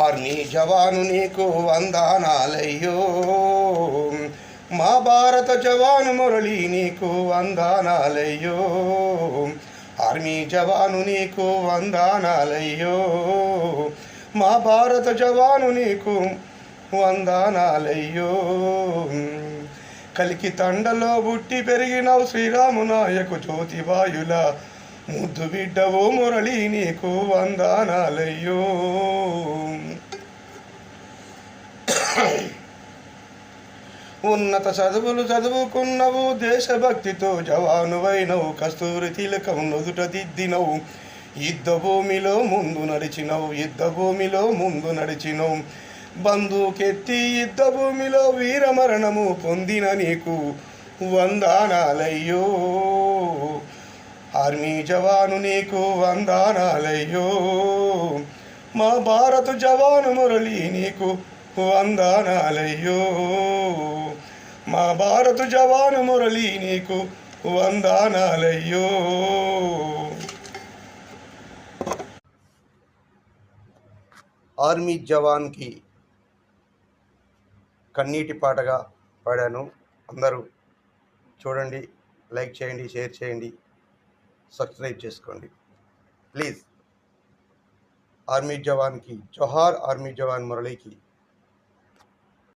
Army జవాను నీకు వందనాలయ్యో, మా భారత జవాను మురళి నీకు వందనాలయ్యో, ఆర్మీ జవాను నీకు వందనాలయ్యో, మా భారత జవాను నీకు వందనాలయ్యో. కలికి తండలో పుట్టి పెరిగినవు శ్రీరాము నాయకు జ్యోతిబాయుల ముద్దు బిడ్డవో మురళి నీకు వందనాలయ్యో. ఉన్నత చదువులు చదువుకున్నవు, దేశభక్తితో జవానువైనవు, కస్తూరి తిలకం నుదుట దిద్దినవు, యుద్ధ భూమిలో ముందు నడిచినవు, యుద్ధ భూమిలో ముందు నడిచినవు, బంధుకెత్తి యుద్ధ భూమిలో వీరమరణము పొందిన నీకు వందనాలయ్యో, ఆర్మీ జవాను నీకు వందనాలయ్యో, మా భారత జవాను మురళి నీకు వందనాలయ్యో, మా భారత జవాను మురళి నీకు వందనాలయ్యో. ఆర్మీ జవాన్కి కన్నీటి పాటగా పాడాను. అందరూ చూడండి, లైక్ చేయండి, షేర్ చేయండి, సబ్స్క్రైబ్ చేసుకోండి ప్లీజ్. ఆర్మీ జవాన్కి జోహార్, ఆర్మీ జవాన్ మురళికి